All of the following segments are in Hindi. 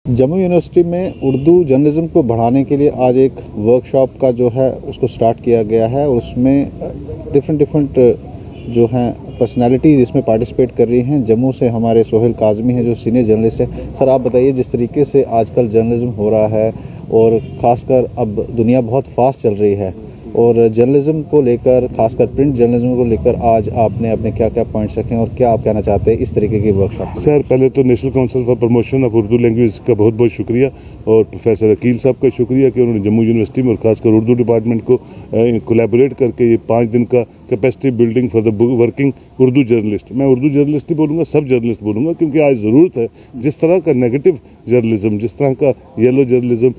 जम्मू यूनिवर्सिटी में उर्दू जर्नलिज्म को बढ़ाने के लिए आज एक वर्कशॉप का जो है उसको स्टार्ट किया गया है और उसमें डिफरेंट जो हैं पर्सनालिटीज़ इसमें पार्टिसिपेट कर रही हैं। जम्मू से हमारे सोहेल काज़मी हैं जो सीनियर जर्नलिस्ट हैं। सर आप बताइए, जिस तरीके से आजकल जर्नलिज्म हो रहा है और ख़ासकर अब दुनिया बहुत फास्ट चल रही है और जर्नलिज्म को लेकर, खासकर प्रिंट जर्नलिज्म को लेकर आज आपने अपने क्या क्या पॉइंट्स रखे और क्या आप कहना चाहते हैं इस तरीके की वर्कशॉप? सर, पहले तो national council for promotion of Urdu language का बहुत बहुत शुक्रिया और प्रोफेसर अकील साहब का शुक्रिया कि उन्होंने जम्मू यूनिवर्सिटी में और खासकर उर्दू डिपार्टमेंट को कोलैबोरेट करके ये 5 दिन का capacity building for the working Urdu journalist, मैं उर्दू जर्नलिस्ट नहीं बोलूँगा, सब जर्नलिस्ट बोलूँगा, क्योंकि आज ज़रूरत है। जिस तरह का नेगेटिव जर्नलिज्म, जिस तरह का येलो जर्नलिज्म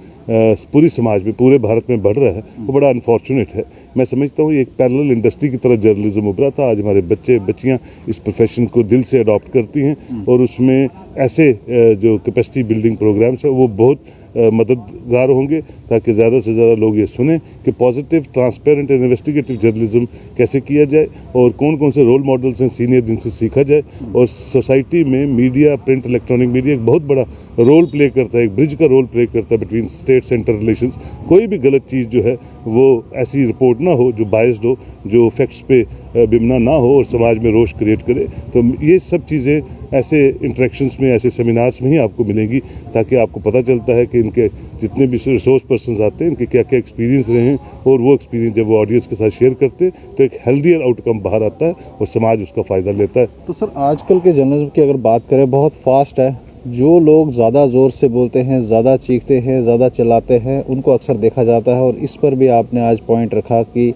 पूरी समाज में, पूरे भारत में बढ़ रहा है, वो बड़ा अनफॉर्चुनेट है। मैं समझता हूँ एक पैरेलल इंडस्ट्री की तरह जर्नलिज्म उभरा था। आज हमारे बच्चे बच्चियाँ इस प्रोफेशन को दिल से अडॉप्ट करती हैं और उसमें ऐसे जो कैपेसिटी बिल्डिंग प्रोग्राम्स है वो बहुत मददगार होंगे, ताकि ज़्यादा से ज़्यादा लोग ये सुने कि positive, transparent and investigative journalism कैसे किया जाए और कौन कौन से रोल मॉडल्स हैं सीनियर जिनसे सीखा जाए। और सोसाइटी में मीडिया, प्रिंट इलेक्ट्रॉनिक मीडिया एक बहुत बड़ा रोल प्ले करता है, एक ब्रिज का रोल प्ले करता है बिटवीन स्टेट सेंटर रिलेशंस। कोई भी गलत चीज़ जो है वो ऐसी रिपोर्ट ना हो जो बायस्ड हो, जो फैक्ट्स पे बिमना ना हो और समाज में रोष क्रिएट करे। तो ये सब चीज़ें ऐसे इंटरेक्शंस में, ऐसे सेमिनार्स में ही आपको मिलेंगी, ताकि आपको पता चलता है कि इनके जितने भी रिसोर्स पर्सन्स आते हैं इनके क्या क्या एक्सपीरियंस रहे हैं और वो एक्सपीरियंस जब वो ऑडियंस के साथ शेयर करते हैं तो एक हेल्दियर आउटकम बाहर आता है और समाज उसका फ़ायदा लेता है। तो सर, आजकल के जर्नलिज्म की अगर बात करें, बहुत फास्ट है। जो लोग ज़्यादा ज़ोर से बोलते हैं, ज़्यादा चीखते हैं, ज़्यादा चिल्लाते हैं, उनको अक्सर देखा जाता है। और इस पर भी आपने आज पॉइंट रखा कि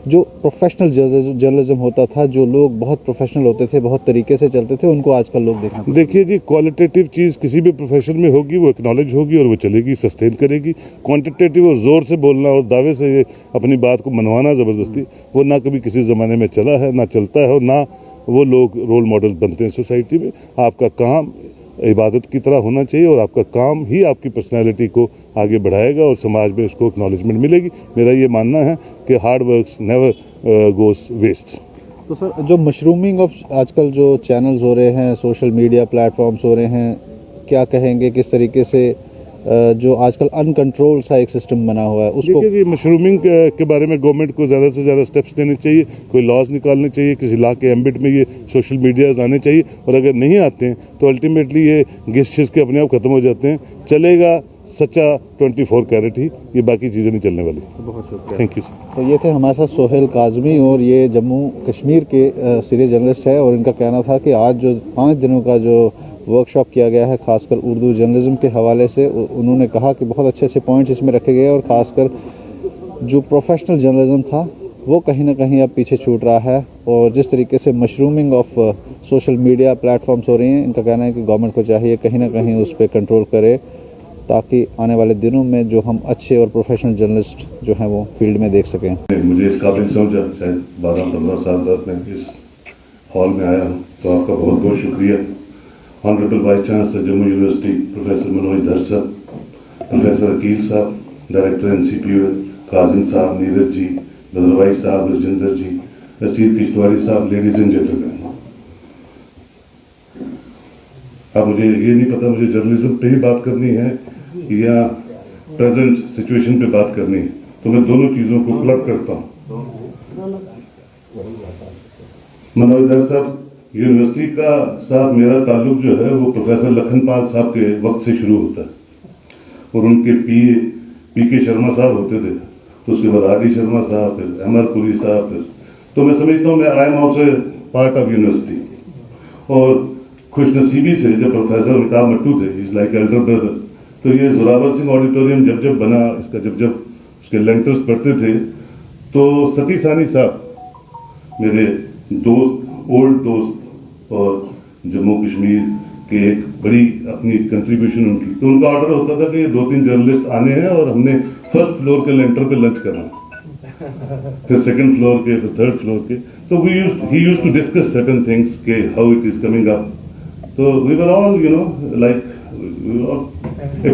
जो प्रोफेशनल जर्नलिज्म होता था, जो लोग बहुत प्रोफेशनल होते थे, बहुत तरीके से चलते थे, उनको आजकल लोग देखना। देखिए जी, क्वालिटेटिव चीज़ किसी भी प्रोफेशन में होगी, वो एक्नॉलेज होगी और वो चलेगी, सस्टेन करेगी। क्वांटिटेटिव और ज़ोर से बोलना और दावे से अपनी बात को मनवाना ज़बरदस्ती, वो ना कभी किसी ज़माने में चला है, ना चलता है और ना वो लोग रोल मॉडल बनते हैं सोसाइटी में। आपका काम इबादत की तरह होना चाहिए और आपका काम ही आपकी पर्सनैलिटी को आगे बढ़ाएगा और समाज में उसको एक्नॉलेजमेंट मिलेगी। मेरा ये मानना है कि हार्ड वर्क नेवर गोस वेस्ट। तो सर, जो मशरूमिंग ऑफ आजकल जो चैनल्स हो रहे हैं, सोशल मीडिया प्लेटफॉर्म्स हो रहे हैं, क्या कहेंगे किस तरीके से जो आजकल अनकंट्रोल सा एक सिस्टम बना हुआ है उसको? देखिए जी, मशरूमिंग के बारे में गवर्नमेंट को ज़्यादा से ज़्यादा स्टेप्स लेने चाहिए, कोई लॉज निकालने चाहिए, किसी लॉ के एम्बिट में ये सोशल मीडियाज़ आने चाहिए और अगर नहीं आते हैं तो अल्टीमेटली ये घिस छिस के अपने आप ख़त्म हो जाते हैं। चलेगा सच्चा 24 कैरेट ही, ये बाकी चीज़ें नहीं चलने वाली। बहुत शुक्रिया, थैंक यू सर। तो ये थे हमारे साथ सोहेल काज़मी और ये जम्मू कश्मीर के सीनियर जर्नलिस्ट है और इनका कहना था कि आज जो 5 दिनों का जो वर्कशॉप किया गया है खासकर उर्दू जर्नलिज्म के हवाले से, उन्होंने कहा कि बहुत अच्छे अच्छे पॉइंट्स इसमें रखे गए हैं और ख़ासकर जो प्रोफेशनल जर्नलिज्म था वो कहीं ना कहीं अब पीछे छूट रहा है। और जिस तरीके से mushrooming of social media platforms हो रही हैं, इनका कहना है कि गवर्नमेंट को चाहिए कहीं ना कहीं उस पर कंट्रोल करे, ताकि आने वाले दिनों में जो हम अच्छे और प्रोफेशनल जर्नलिस्ट जो हैं वो फील्ड में देख सकें। मुझे इस काबिल समझा, शायद 12-15 साल बाद मैं इस हॉल में आया हूँ, तो आपका बहुत बहुत शुक्रिया। Honourable vice chancellor Jammu university professor Manoj धर साहब, प्रोफेसर अकील साहब, डायरेक्टर NCPU काजिम साहब, नीरज जी, बदरवाई साहब, रजिंदर जी, रशीद किश्तवाड़ी साहब, लेडीज एंड जेंटलमैन। अब मुझे ये नहीं पता मुझे जर्नलिज्म पे ही बात करनी है या प्रेजेंट सिचुएशन पे बात करनी है, तो मैं दोनों चीज़ों को क्लब करता हूँ। मनोज धर साहब, यूनिवर्सिटी का साथ मेरा ताल्लुक जो है वो प्रोफेसर लखनपाल साहब के वक्त से शुरू होता है और उनके पी के शर्मा साहब होते थे, तो उसके बाद RD शर्मा साहब, फिर MR पुरी साहब, फिर तो मैं समझता हूँ मैं I am also part of university. और खुशनसीबी से जब प्रोफेसर अमिताभ मट्टू थे, इज़ लाइक एल्डर ब्रदर, तो ये जोरावर सिंह ऑडिटोरियम जब बना, इसका जब उसके लेंटर्स पड़ते थे, तो सती सानी साहब मेरे दोस्त, ओल्ड दोस्त और जम्मू कश्मीर के एक बड़ी अपनी कंट्रीब्यूशन उनकी, तो उनका ऑर्डर होता था कि 2-3 जर्नलिस्ट आने हैं और हमने फर्स्ट फ्लोर के लेंटर पे लंच करना, फिर सेकंड फ्लोर के, फिर थर्ड फ्लोर के। तो he used to discuss certain things के how it is coming up. तो we were all like a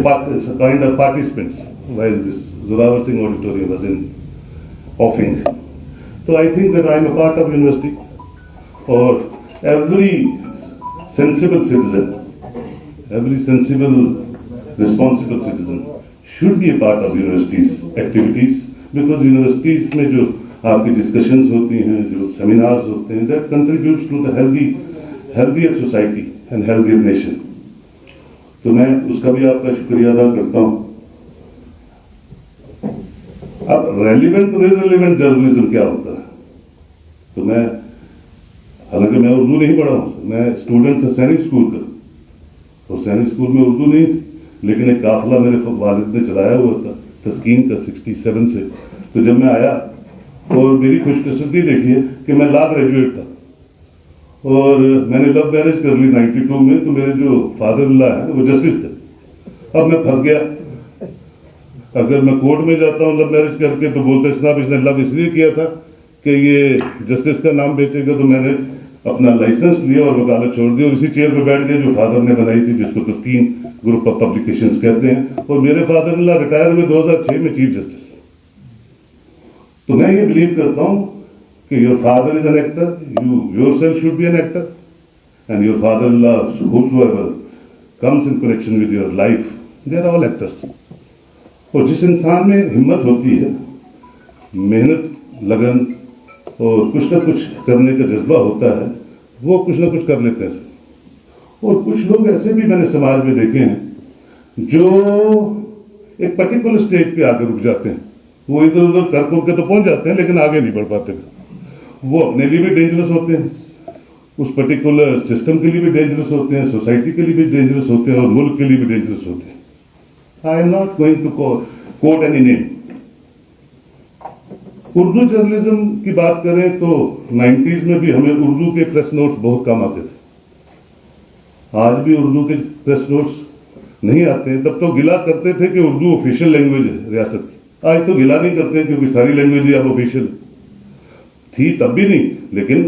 kind of participants while this Zorawar Singh auditorium was in offing. So I think that I am a part of university, or every sensible citizen, every sensible responsible citizen should be a part of universities activities, because universities में जो आपकी discussions होती हैं, जो seminars होते हैं, that contributes to the healthier society and healthier nation. तो मैं उसका भी आपका शुक्रिया अदा करता हूँ। अब रेलिवेंट और इररिलेवेंट जर्नलिज्म क्या होता है? तो मैं, हालांकि मैं उर्दू नहीं पढ़ा हूँ, मैं स्टूडेंट था सैनिक स्कूल का, और सैनिक स्कूल में उर्दू नहीं, लेकिन एक काफिला मेरे वालिद ने चलाया हुआ था तस्कीन का 67 से। तो जब मैं आया, और मेरी खुशकिस्मती देखिए कि मैं लॉ ग्रेजुएट था, और मैंने लव मैरिज कर ली 92 में, तो मेरे जो फादर इन लॉ है वो जस्टिस थे। अब मैं फंस गया, अगर मैं कोर्ट में जाता हूँ लव मैरिज करके तो बोलते जनाब इसने लव इसलिए किया था कि ये जस्टिस का नाम बेचेगा। तो मैंने अपना लाइसेंस लिया और वकालत छोड़ दी, और इसी चेयर पर बैठ गया जो फादर ने बनाई थी, जिसको तस्कीन ग्रुप ऑफ पब्लिकेशंस कहते हैं। और मेरे फादर इन लॉ रिटायर हुए 2006 में चीफ जस्टिस। तो मैं ये बिलीव करता हूँ कि your father is an actor, you yourself should be an actor, and your father in law whosoever comes in connection with your life, they are all actors. और जिस इंसान में हिम्मत होती है, मेहनत, लगन और कुछ ना कुछ करने का जज्बा होता है, वो कुछ ना कुछ कर लेते हैं। और कुछ लोग ऐसे भी मैंने समाज में देखे हैं जो एक पर्टिकुलर स्टेज पे आकर रुक जाते हैं। वो इधर उधर कर के तो पहुंच जाते हैं, लेकिन आगे नहीं बढ़ पाते। वो अपने लिए भी डेंजरस होते हैं, उस पर्टिकुलर सिस्टम के लिए भी डेंजरस होते हैं, सोसाइटी के लिए भी डेंजरस होते हैं, और मुल्क के लिए भी डेंजरस होते हैं। I am not going to quote any name. Urdu journalism की बात करें तो 90s में भी हमें उर्दू के प्रेस नोट्स बहुत कम आते थे। आज भी उर्दू के प्रेस नोट्स नहीं आते हैं। तब तो गिला करते थे कि उर्दू ऑफिशियल लैंग्वेज है रियासत की। आज तो गिला नहीं करते क्योंकि सारी लैंग्वेज ही अब ऑफिशियल थी, तब भी नहीं, लेकिन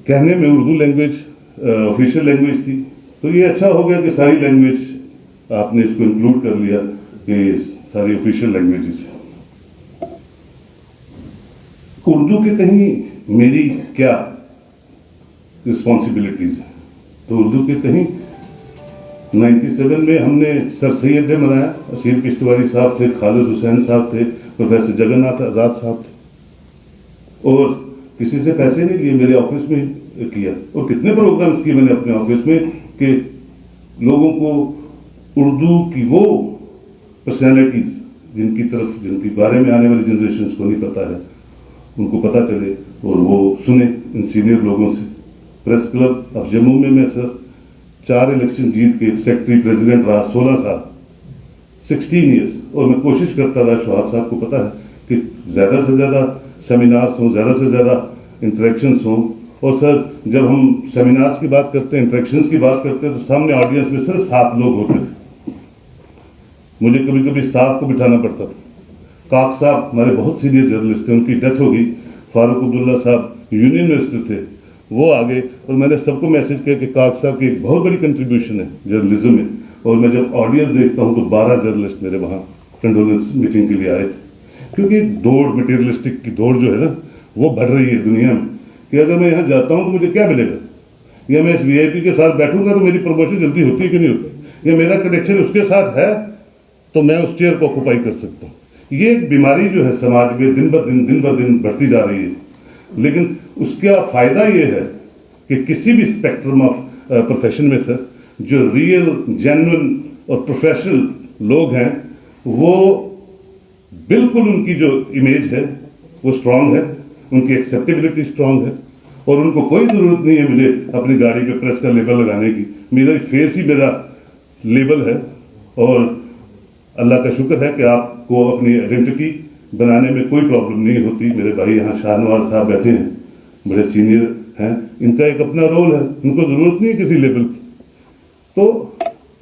कहने में उर्दू लैंग्वेज ऑफिशियल लैंग्वेज थी। तो ये अच्छा हो गया कि सारी लैंग्वेज आपने इसको इंक्लूड कर लिया कि सारी ऑफिशियल लैंग्वेजेस है। उर्दू के कहीं मेरी क्या रिस्पॉन्सिबिलिटीज है? तो उर्दू के कहीं 97 में हमने सर सैयद डे मनाया। असीर किश्तवारी साहब थे, खालिद हुसैन साहब थे, प्रोफेसर जगन्नाथ आज़ाद साहब थे, और किसी से पैसे नहीं लिए, मेरे ऑफिस में किया। और कितने प्रोग्राम्स किए मैंने अपने ऑफिस में कि लोगों को उर्दू की वो पर्सनैलिटीज जिनके बारे में आने वाली जनरेशन को नहीं पता है, उनको पता चले और वो सुने इन सीनियर लोगों से। प्रेस क्लब ऑफ जम्मू में मैं सर 4 इलेक्शन जीत के सेक्रेटरी प्रेसिडेंट रहा 16 साल, 16 ईयर्स, और मैं कोशिश करता रहा, शोहाब साहब को पता है, कि ज़्यादा से ज़्यादा सेमिनार्स हों, ज़्यादा से ज़्यादा इंटरेक्शंस हों। और सर जब हम सेमिनार्स की बात करते हैं, इंटरेक्शंस की बात करते हैं, तो सामने ऑडियंस में सिर्फ 7 लोग होते थे। मुझे कभी कभी स्टाफ को बिठाना पड़ता था। काक साहब हमारे बहुत सीनियर जर्नलिस्ट थे, उनकी डेथ हो गई। फारूक अब्दुल्ला साहब यूनियन मिनिस्टर थे, वो आ गए, और मैंने सबको मैसेज किया कि काक साहब की एक बहुत बड़ी कंट्रीब्यूशन है जर्नलिज्म में। और मैं जब ऑडियंस देखता हूँ तो 12 जर्नलिस्ट मेरे वहाँ कंडोलेंस मीटिंग के लिए आए थे। क्योंकि दौड़, मटेरियलिस्टिक की दौड़ जो है ना, वो बढ़ रही है दुनिया में, कि अगर मैं यहाँ जाता हूँ तो मुझे क्या मिलेगा, या मैं इस VIP के साथ बैठूंगा तो मेरी प्रमोशन जल्दी होती है कि नहीं होती, या मेरा कनेक्शन उसके साथ है तो मैं उस चेयर को ऑक्यूपाई कर सकता हूँ। ये एक बीमारी जो है समाज में दिन ब दिन बढ़ती जा रही है। लेकिन उसका फायदा ये है कि किसी भी स्पेक्ट्रम ऑफ प्रोफेशन में सर, जो रियल, जेन्युइन और प्रोफेशनल लोग हैं, वो बिल्कुल उनकी जो इमेज है वो स्ट्रांग है, उनकी एक्सेप्टेबिलिटी स्ट्रांग है, और उनको कोई ज़रूरत नहीं है मुझे अपनी गाड़ी पे प्रेस का लेबल लगाने की। मेरा फेस ही मेरा लेबल है, और अल्लाह का शुक्र है कि आपको अपनी आइडेंटिटी बनाने में कोई प्रॉब्लम नहीं होती। मेरे भाई यहाँ शाहनवाज साहब बैठे हैं, बड़े सीनियर हैं, इनका एक अपना रोल है, उनको ज़रूरत नहीं है किसी लेवल की। तो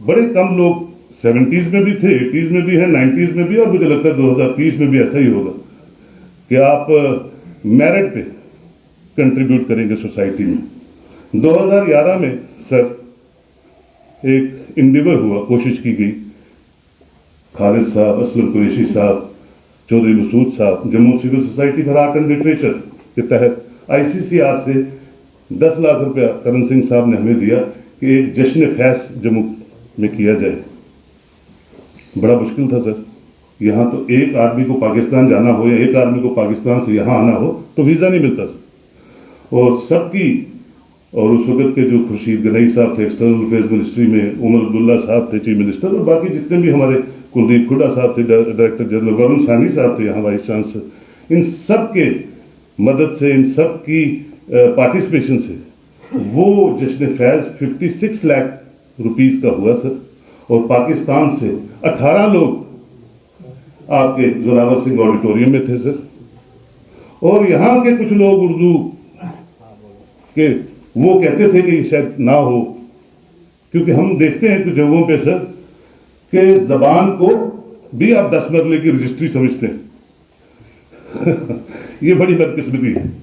बड़े कम लोग 70s में भी थे, 80s में भी हैं, 90s में भी, और मुझे लगता है 2030 में भी ऐसा ही होगा कि आप मेरिट पे कंट्रीब्यूट करेंगे सोसाइटी में। 2011 में सर एक इंडिवर हुआ, कोशिश की गई, खालिद साहब, असलम कुरैशी साहब, चौधरी मसूद साहब, Jammu civil society for art and literature के तहत ICCR से 10 लाख रुपया करण सिंह साहब ने हमें दिया कि एक जश्न फैस जम्मू में किया जाए। बड़ा मुश्किल था सर। यहाँ तो एक आदमी को पाकिस्तान जाना हो या एक आदमी को पाकिस्तान से यहाँ आना हो तो वीज़ा नहीं मिलता सर। और सबकी, और उस वक्त के जो खुर्शीद गनई साहब थे एक्सटर्नल अफेयर्स मिनिस्ट्री में, उमर अब्दुल्ला साहब थे चीफ मिनिस्टर, और बाकी जितने भी हमारे, कुलदीप खुड्डा साहब थे डायरेक्टर जनरल, वरुण सानी साहब थे यहाँ वाइस चांसलर, इन सब के मदद से, इन सब की पार्टिसिपेशन से वो जश्न फैज़ 56 लाख रुपीस का हुआ सर। और पाकिस्तान से 18 लोग आपके जोरावर सिंह ऑडिटोरियम में थे सर। और यहाँ के कुछ लोग उर्दू के वो कहते थे कि ये शायद ना हो, क्योंकि हम देखते हैं कुछ जगहों पे सर कि जबान को भी आप 10 मरले की रजिस्ट्री समझते हैं। ये बड़ी बदकिस्मती है।